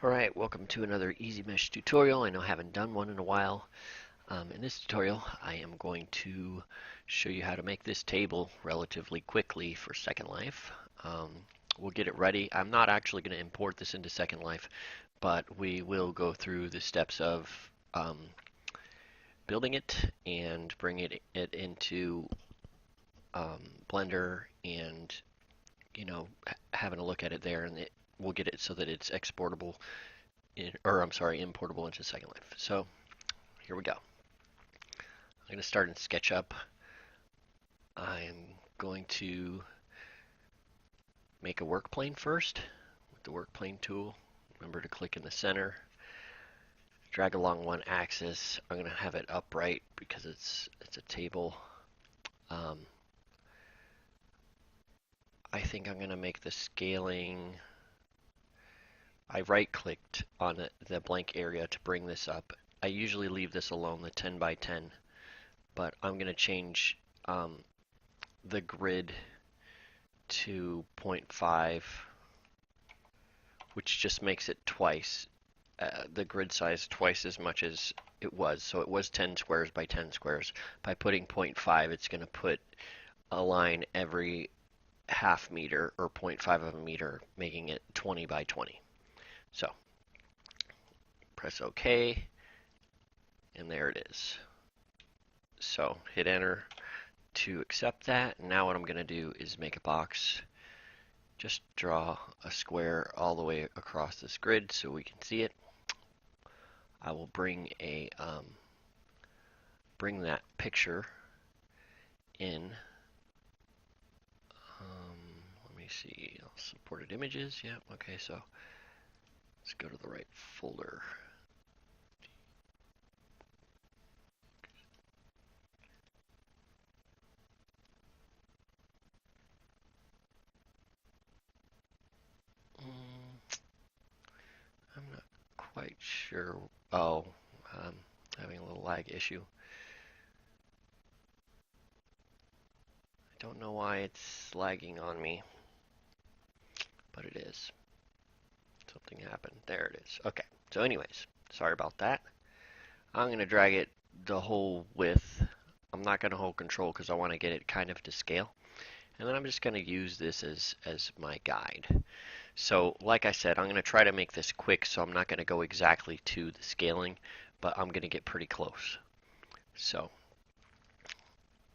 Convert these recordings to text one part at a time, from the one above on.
Alright, welcome to another Easy Mesh tutorial. I know I haven't done one in a while. In this tutorial, I am going to show you how to make this table relatively quickly for Second Life. We'll get it ready. I'm not actually going to import this into Second Life, but we will go through the steps of building it and bring it into Blender and, having a look at it there, and we'll get it so that it's exportable importable into Second Life. So here we go. I'm going to start in SketchUp. I'm going to make a work plane first with the work plane tool. Remember to click in the center, drag along one axis. I'm going to have it upright because it's a table. I think I'm going to make the scaling. I right clicked on the blank area to bring this up. I usually leave this alone, the 10 by 10, but I'm going to change the grid to 0.5, which just makes it twice the grid size twice as much as it was. So it was 10 squares by 10 squares. By putting 0.5, it's going to put a line every half meter or 0.5 of a meter, making it 20 by 20. So press OK, and there it is. So hit enter to accept that. Now what I'm going to do is make a box. Just draw a square all the way across this grid so we can see it. I will bring that picture in. Let me see, supported images. Yep. Okay, so let's go to the right folder. I'm not quite sure. Oh, having a little lag issue. I don't know why it's lagging on me, but it is. Something happened. There it is. Okay. So anyways, sorry about that. I'm going to drag it the whole width. I'm not going to hold control because I want to get it kind of to scale. And then I'm just going to use this as my guide. So like I said, I'm going to try to make this quick, so I'm not going to go exactly to the scaling, but I'm going to get pretty close. So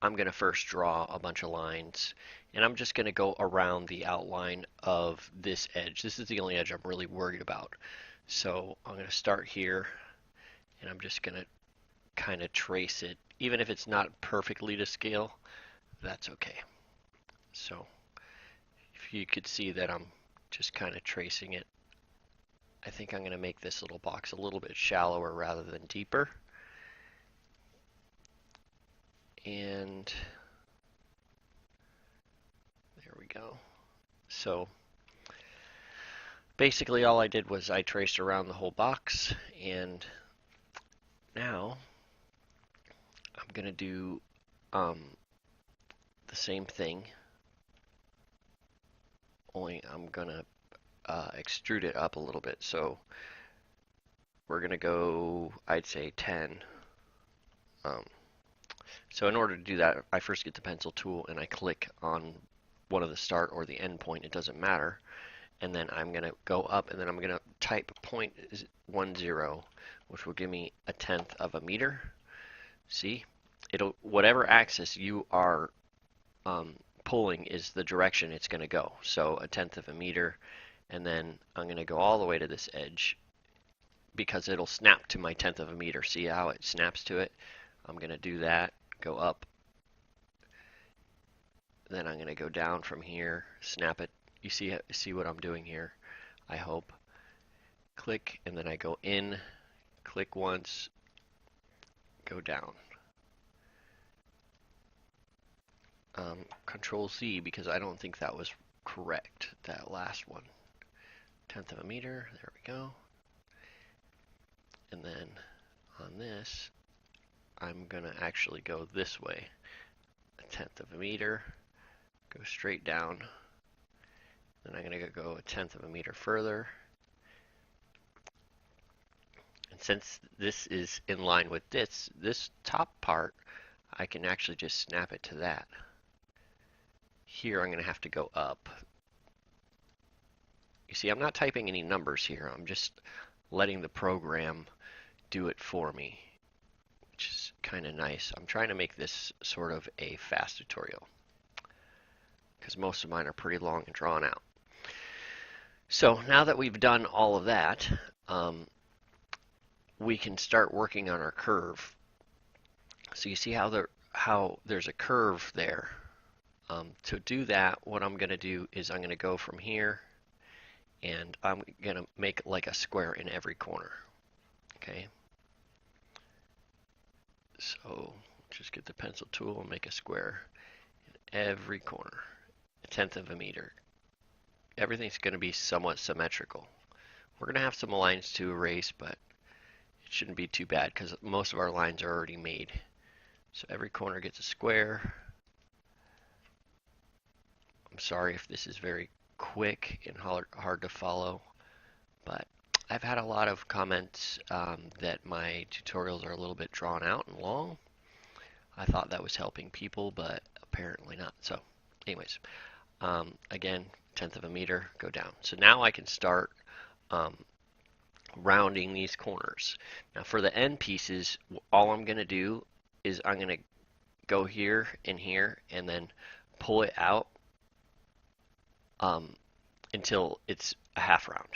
I'm going to first draw a bunch of lines, and I'm just going to go around the outline of this edge. This is the only edge I'm really worried about. So I'm going to start here, and I'm just going to kind of trace it. Even if it's not perfectly to scale, that's okay. So if you could see that I'm just kind of tracing it, I think I'm going to make this little box a little bit shallower rather than deeper. And there we go. So basically all I did was I traced around the whole box, and now I'm going to do the same thing, only I'm going to extrude it up a little bit. So we're going to go, I'd say 10. So in order to do that, I first get the pencil tool and I click on one of the start or the end point, it doesn't matter. And then I'm going to go up, and then I'm going to type 0.10, which will give me 1/10 of a meter. See? Whatever axis you are pulling is the direction it's going to go. So 1/10 of a meter, and then I'm going to go all the way to this edge because it'll snap to my 1/10 of a meter. See how it snaps to it? I'm going to do that, go up, then I'm going to go down from here, snap it. You see what I'm doing here, I hope. Click, and then I go in, click once, go down. Control C, because I don't think that was correct, that last one. 1/10 of a meter, there we go. And then on this, I'm going to actually go this way. 1/10 of a meter, go straight down. Then I'm going to go 1/10 of a meter further. since this is in line with this top part, I can actually just snap it to that. Here I'm going to have to go up. You see, I'm not typing any numbers here. I'm just letting the program do it for me, which is kind of nice. I'm trying to make this sort of a fast tutorial because most of mine are pretty long and drawn out. So now that we've done all of that, we can start working on our curve. So you see how there's a curve there. To do that, what I'm going to do is I'm going to go from here, and I'm going to make like a square in every corner. Okay. So just get the pencil tool and make a square in every corner, 1/10 of a meter. Everything's going to be somewhat symmetrical. We're going to have some lines to erase, but it shouldn't be too bad because most of our lines are already made. So every corner gets a square. I'm sorry if this is very quick and hard to follow, but I've had a lot of comments that my tutorials are a little bit drawn out and long. I thought that was helping people, but apparently not. So anyways, again, 1/10 of a meter, go down. So now I can start rounding these corners. Now for the end pieces, all I'm going to do is I'm going to go here and here and then pull it out until it's a half round.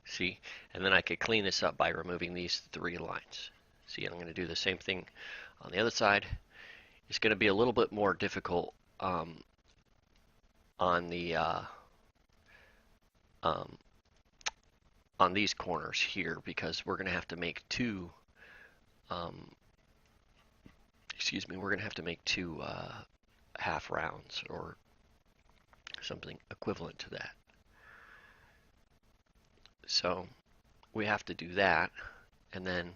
See? And then I could clean this up by removing these 3 lines. See, I'm going to do the same thing on the other side. It's going to be a little bit more difficult on the on these corners here because we're going to have to make 2 we're going to have to make 2 half rounds or something equivalent to that. So we have to do that, and then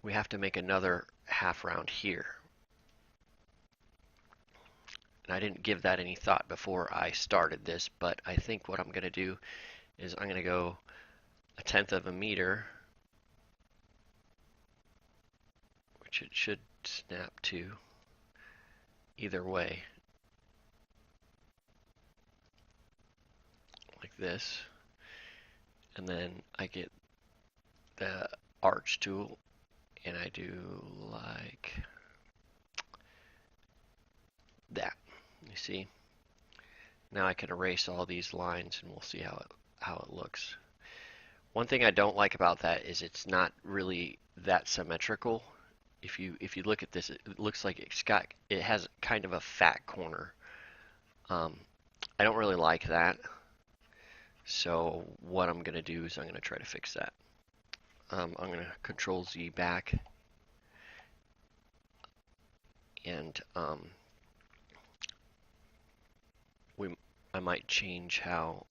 we have to make another half round here. And I didn't give that any thought before I started this, but I think what I'm going to do is I'm going to go 1/10 of a meter, which it should snap to either way, like this. And then I get the arch tool and I do like that. You see? Now I can erase all these lines and we'll see how it looks. One thing I don't like about that is it's not really that symmetrical. If you look at this, it looks like it has kind of a fat corner. I don't really like that. So what I'm going to do is I'm going to try to fix that. I'm going to Control Z back, and I might change how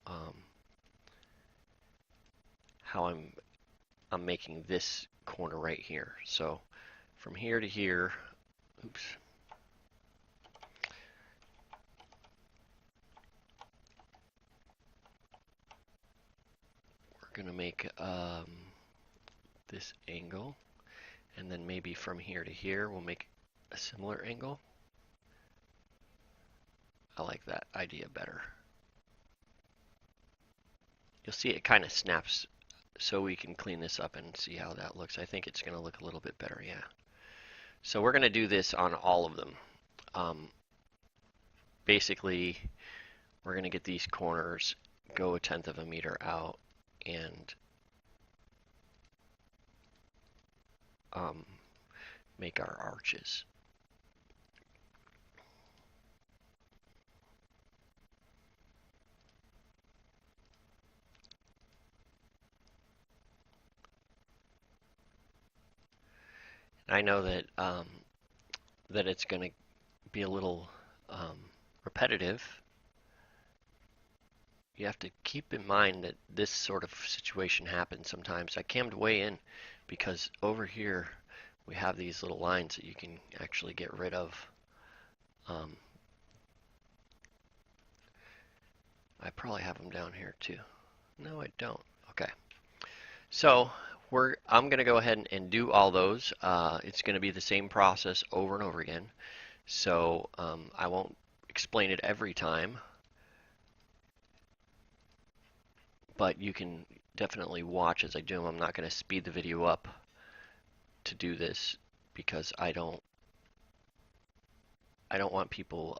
I'm making this corner right here. So from here to here, oops. We're going to make this angle, and then maybe from here to here we'll make a similar angle. I like that idea better. You'll see it kind of snaps, so we can clean this up and see how that looks. I think it's going to look a little bit better, yeah. So we're going to do this on all of them. Basically, we're going to get these corners, go 1/10 of a meter out, and make our arches. I know that that it's going to be a little repetitive. You have to keep in mind that this sort of situation happens sometimes. I cammed way in because over here we have these little lines that you can actually get rid of. I probably have them down here too. No, I don't. Okay. So I'm going to go ahead and do all those. It's going to be the same process over and over again. So I won't explain it every time, but you can definitely watch as I do them. I'm not going to speed the video up to do this because I don't want people,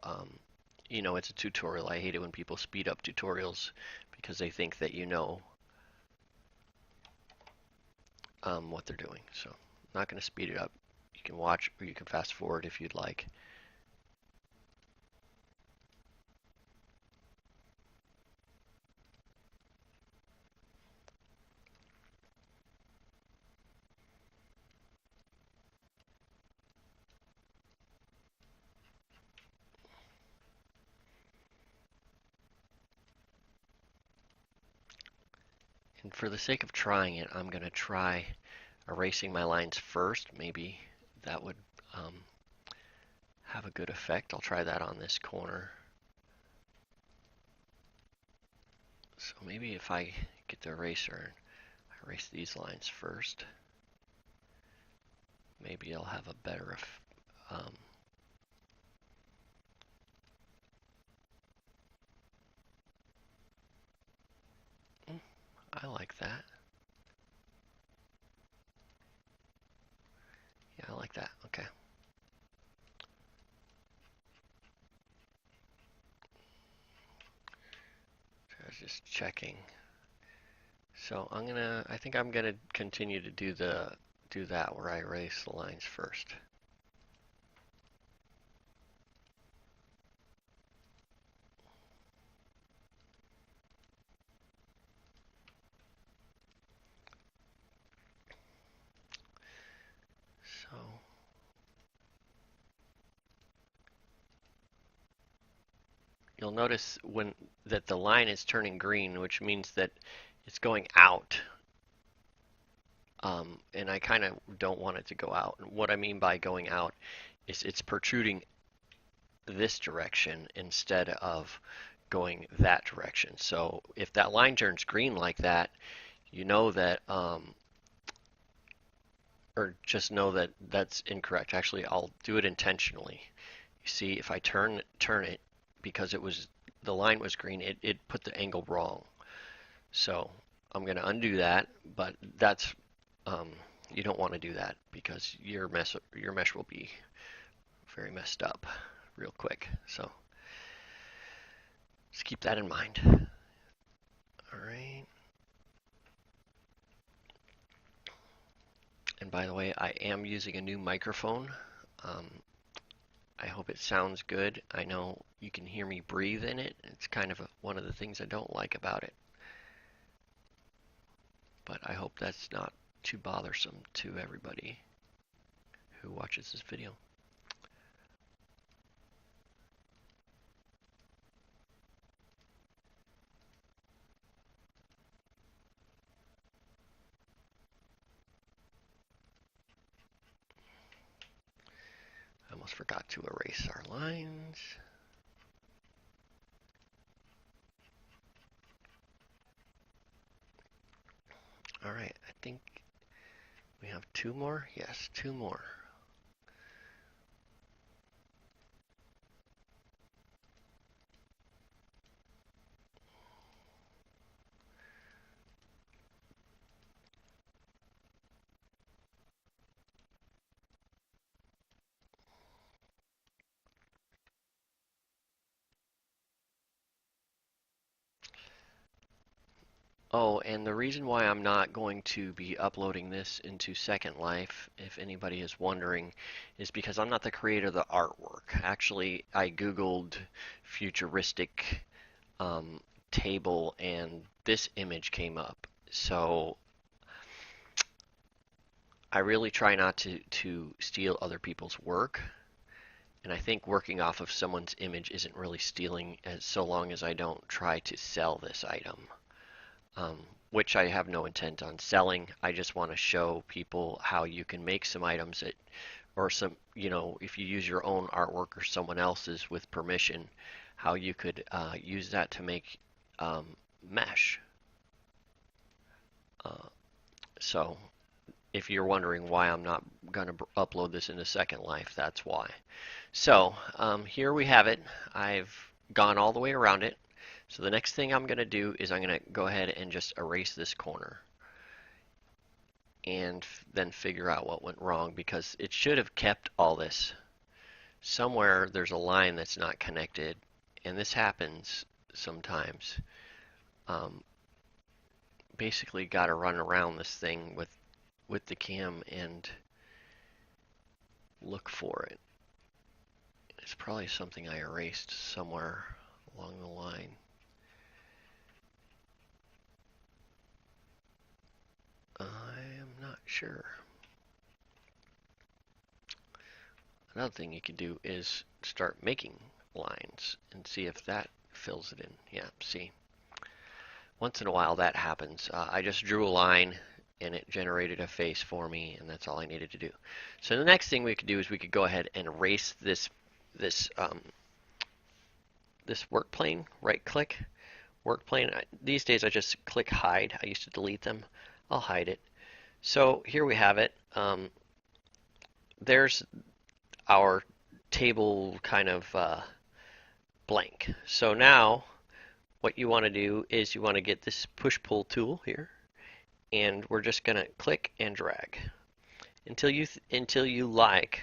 it's a tutorial. I hate it when people speed up tutorials because they think that you know what they're doing. So I'm not going to speed it up. You can watch or you can fast forward if you'd like. And for the sake of trying it, I'm going to try erasing my lines first. Maybe that would have a good effect. I'll try that on this corner. So maybe if I get the eraser and erase these lines first, maybe I'll have a better I like that. Yeah, I like that. Okay. So I was just checking. So I think I'm gonna continue to do that where I erase the lines first. So you'll notice that the line is turning green, which means that it's going out. And I kind of don't want it to go out. And what I mean by going out is it's protruding this direction instead of going that direction. So if that line turns green like that, you know that, or just know that that's incorrect. Actually, I'll do it intentionally. You see, if I turn it because the line was green, it put the angle wrong. So I'm going to undo that, but that's you don't want to do that because your mesh will be very messed up real quick. So just keep that in mind. All right. And by the way, I am using a new microphone. I hope it sounds good. I know you can hear me breathe in it. It's kind of one of the things I don't like about it. But I hope that's not too bothersome to everybody who watches this video. I almost forgot to erase our lines. All right, I think we have two more. Yes, two more. Oh, and the reason why I'm not going to be uploading this into Second Life, if anybody is wondering, is because I'm not the creator of the artwork. Actually, I Googled futuristic table and this image came up. So I really try not to steal other people's work. And I think working off of someone's image isn't really stealing so long as I don't try to sell this item. Which I have no intent on selling. I just want to show people how you can make some items that, or some, if you use your own artwork or someone else's with permission, how you could use that to make mesh. So if you're wondering why I'm not going to upload this into Second Life, that's why. So here we have it. I've gone all the way around it. So the next thing I'm going to do is I'm going to go ahead and just erase this corner and then figure out what went wrong, because it should have kept all this. Somewhere there's a line that's not connected, and this happens sometimes. Basically got to run around this thing with the cam and look for it. It's probably something I erased somewhere along the line. I am not sure. Another thing you could do is start making lines and see if that fills it in. Yeah, see. Once in a while that happens. I just drew a line and it generated a face for me, and that's all I needed to do. So the next thing we could do is we could go ahead and erase this work plane. Right click, work plane. These days I just click hide. I used to delete them. I'll hide it. So here we have it. There's our table kind of blank. So now what you want to do is you want to get this push-pull tool here, and we're just going to click and drag until you like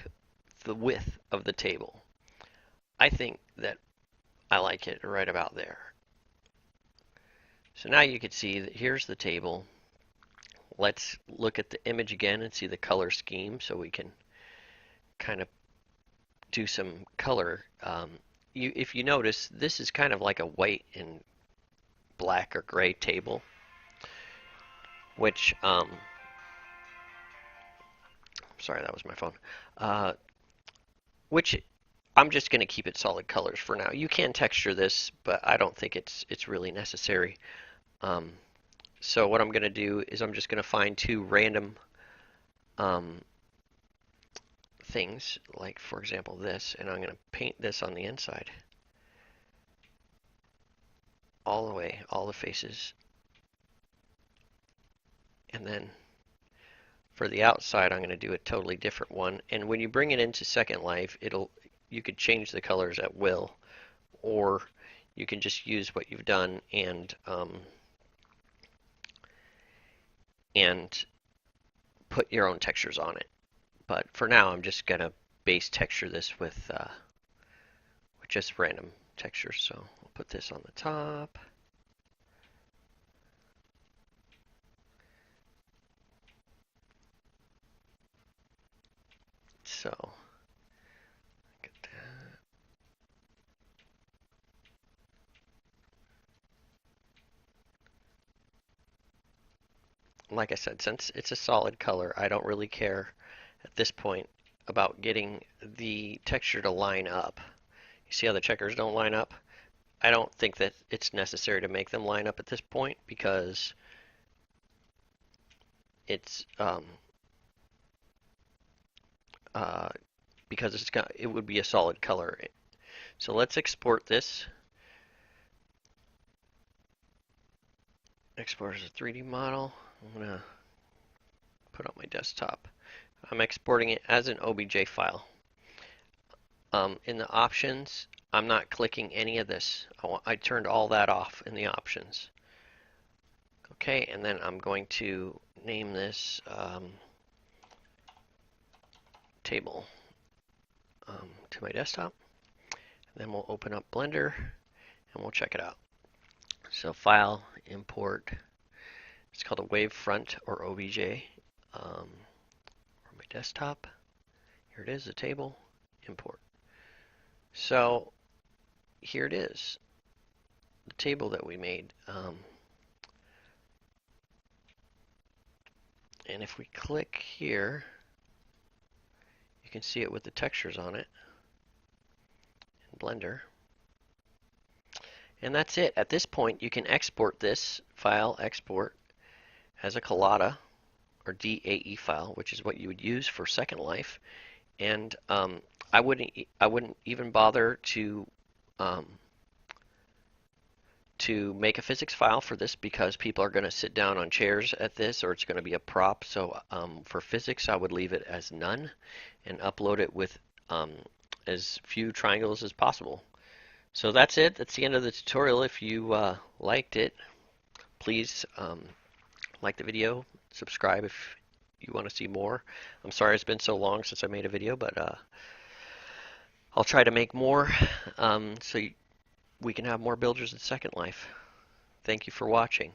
the width of the table. I think that I like it right about there. So now you can see that here's the table. Let's look at the image again and see the color scheme so we can kind of do some color. If you notice, this is kind of like a white and black or gray table, which sorry, that was my phone. Which I'm just going to keep it solid colors for now. You can texture this, but I don't think it's really necessary. So what I'm going to do is I'm just going to find two random things, like for example this, and I'm going to paint this on the inside. All the way, all the faces. And then for the outside, I'm going to do a totally different one. And when you bring it into Second Life, you could change the colors at will, or you can just use what you've done and put your own textures on it. But for now, I'm just going to base texture this with just random textures. So we'll put this on the top. So get that. Like I said, since it's a solid color, I don't really care at this point about getting the texture to line up. You see how the checkers don't line up? I don't think that it's necessary to make them line up at this point, because it's it would be a solid color. So let's export this. Export as a 3D model. I'm gonna put on my desktop. I'm exporting it as an OBJ file. In the options, I'm not clicking any of this. I turned all that off in the options. Okay, and then I'm going to name this table to my desktop. Then we'll open up Blender and we'll check it out. So File, Import. It's called a Wavefront or OBJ. Or my desktop. Here it is, the table. Import. So here it is, the table that we made. And if we click here, you can see it with the textures on it in Blender. And that's it. At this point, you can export this file, export, as a collada or DAE file, which is what you would use for Second Life. And I wouldn't even bother to to make a physics file for this because people are going to sit down on chairs at this, or it's going to be a prop. So for physics, I would leave it as none and upload it with as few triangles as possible. So that's it. That's the end of the tutorial. If you liked it, please like the video, subscribe if you want to see more. I'm sorry it's been so long since I made a video, but I'll try to make more so we can have more builders in Second Life. Thank you for watching.